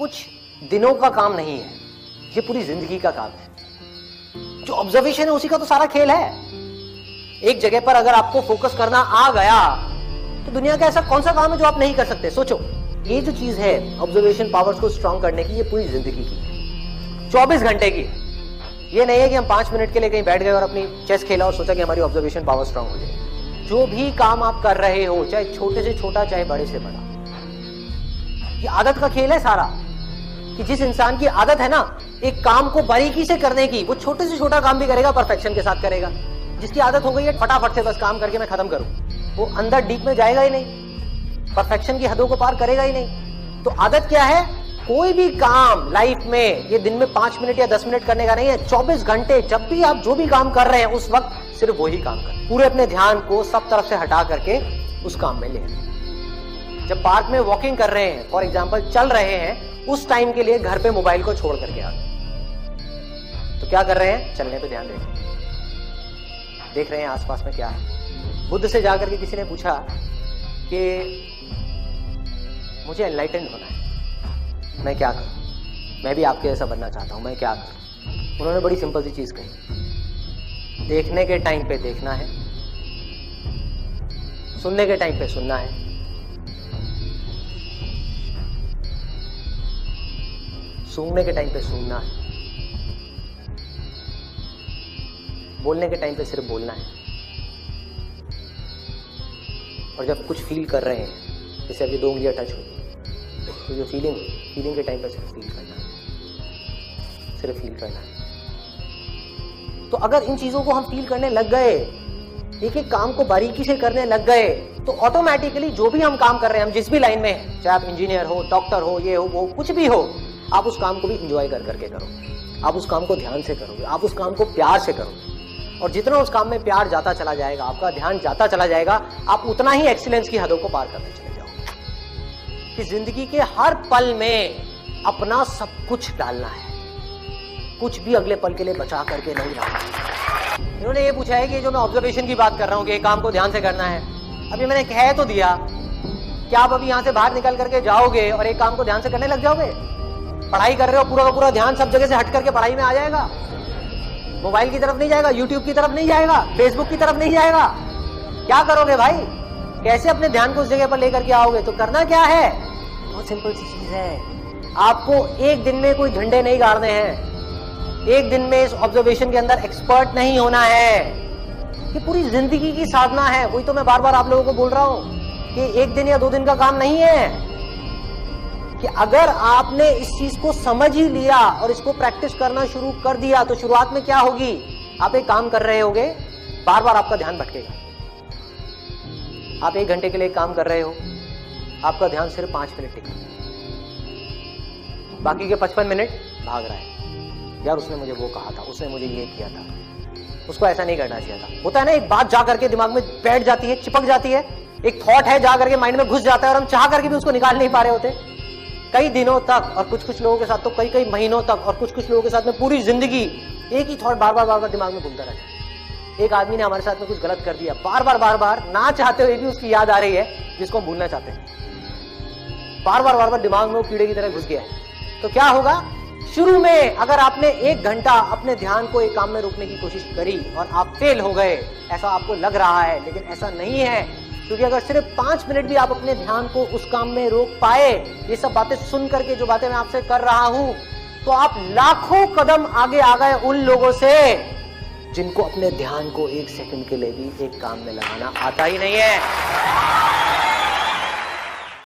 कुछ दिनों का काम नहीं है, ये पूरी जिंदगी का काम है। जो ऑब्जर्वेशन है उसी का तो सारा खेल है। एक जगह पर अगर आपको फोकस करना आ गया तो दुनिया का ऐसा कौन सा काम है जो आप नहीं कर सकते। सोचो, ये जो चीज है ऑब्जर्वेशन पावर्स को स्ट्रॉन्ग करने की, ये पूरी जिंदगी की है, 24 घंटे की है। ये नहीं है कि हम 5 मिनट के लिए कहीं बैठ गए और अपनी चेस खेला और सोचा कि हमारी ऑब्जर्वेशन पावर स्ट्रांग हो जाए। जो भी काम आप कर रहे हो, चाहे छोटे से छोटा चाहे बड़े से बड़ा, ये आदत का खेल है सारा। कि जिस इंसान की आदत है ना एक काम को बारीकी से करने की, वो छोटे से छोटा काम भी करेगा, परफेक्शन के साथ करेगा। जिसकी आदत हो गई है फटाफट से बस काम करके मैं खत्म करूं, वो अंदर डीप में जाएगा ही नहीं, परफेक्शन की हदों को पार करेगा ही नहीं। तो आदत क्या है? कोई भी काम लाइफ में ये दिन में 5 मिनट या 10 मिनट करने का नहीं है, 24 घंटे जब भी आप जो भी काम कर रहे हैं उस वक्त सिर्फ वही काम करें। पूरे अपने ध्यान को सब तरफ से हटा करके उस काम में ले। जब पार्क में वॉकिंग कर रहे हैं, फॉर एग्जाम्पल चल रहे हैं, उस टाइम के लिए घर पे मोबाइल को छोड़ करके आ गए। तो क्या कर रहे हैं? चलने पे ध्यान देख रहे हैं आसपास में क्या है। बुद्ध से जाकर के किसी ने पूछा कि मुझे एनलाइटेंड होना है, मैं क्या करूं? मैं भी आपके जैसा बनना चाहता हूं, मैं क्या करूं? उन्होंने बड़ी सिंपल सी चीज कही, देखने के टाइम पे देखना है, सुनने के टाइम पे सुनना है, सूंघने के टाइम पे सूंघना है, बोलने के टाइम पे सिर्फ बोलना है। और जब कुछ फील कर रहे हैं, जैसे अभी 2 उंगलियां टच हुई, तो जो फीलिंग के टाइम पे सिर्फ फील करना है, सिर्फ फील करना है। तो अगर इन चीजों को हम फील करने लग गए, एक एक काम को बारीकी से करने लग गए, तो ऑटोमेटिकली जो भी हम काम कर रहे हैं, हम जिस भी लाइन में हैं, चाहे आप इंजीनियर हो, डॉक्टर हो, ये हो वो कुछ भी हो, आप उस काम को भी इंजॉय कर करके करो। आप उस काम को ध्यान से करोगे, आप उस काम को प्यार से करोगे। और जितना उस काम में प्यार जाता चला जाएगा, आपका ध्यान जाता चला जाएगा, आप उतना ही एक्सीलेंस की हदों को पार करते चले जाओगे। कि जिंदगी के हर पल में अपना सब कुछ डालना है, कुछ भी अगले पल के लिए बचा करके नहीं रखना। इन्होंने ये पूछा है कि जो मैं ऑब्जर्वेशन की बात कर रहा हूँ कि एक काम को ध्यान से करना है, अभी मैंने कह तो दिया, क्या आप अभी यहाँ से बाहर निकल करके जाओगे और एक काम को ध्यान से करने लग जाओगे? पढ़ाई कर रहे हो, पूरा का पूरा ध्यान सब जगह से हट करके पढ़ाई में आ जाएगा, मोबाइल की तरफ नहीं जाएगा, यूट्यूब की तरफ नहीं जाएगा, फेसबुक की तरफ नहीं जाएगा। क्या करोगे भाई? कैसे अपने ध्यान को उस जगह पर लेकर के आओगे? तो करना क्या है? बहुत सिंपल सी चीज है। आपको एक दिन में कोई झंडे नहीं गाड़ने हैं, एक दिन में इस ऑब्जर्वेशन के अंदर एक्सपर्ट नहीं होना है। ये पूरी जिंदगी की साधना है। वही तो मैं बार बार आप लोगों को बोल रहा हूं कि 1 दिन या 2 दिन का काम नहीं है। कि अगर आपने इस चीज को समझ ही लिया और इसको प्रैक्टिस करना शुरू कर दिया, तो शुरुआत में क्या होगी? आप एक काम कर रहे होगे, बार बार आपका ध्यान भटकेगा। आप 1 घंटे के लिए काम कर रहे हो, आपका ध्यान सिर्फ 5 मिनट टिका, बाकी के 55 मिनट भाग रहा है। यार उसने मुझे वो कहा था, उसने मुझे ये किया था, उसको ऐसा नहीं करना चाहिए था। होता है ना, एक बात जा करके दिमाग में बैठ जाती है, चिपक जाती है, एक थॉट है जा करके माइंड में घुस जाता है और हम चाह करके भी उसको निकाल नहीं पा रहे होते कई दिनों तक, और कुछ लोगों के साथ तो कई महीनों तक, और कुछ लोगों के साथ में पूरी जिंदगी एक ही थॉट बार बार दिमाग में घूमता रहता है। एक आदमी ने हमारे साथ में कुछ गलत कर दिया, बार बार ना चाहते हुए भी उसकी याद आ रही है जिसको हम भूलना चाहते हैं। बार बार दिमाग में वो कीड़े की तरह घुस गया है। तो क्या होगा? शुरू में अगर आपने 1 घंटा अपने ध्यान को एक काम में रोकने की कोशिश करी और आप फेल हो गए, ऐसा आपको लग रहा है, लेकिन ऐसा नहीं है। क्योंकि अगर सिर्फ 5 मिनट भी आप अपने ध्यान को उस काम में रोक पाए, ये सब बातें सुन करके जो बातें मैं आपसे कर रहा हूं, तो आप लाखों कदम आगे आ गए उन लोगों से जिनको अपने ध्यान को 1 सेकंड के लिए भी एक काम में लगाना आता ही नहीं है।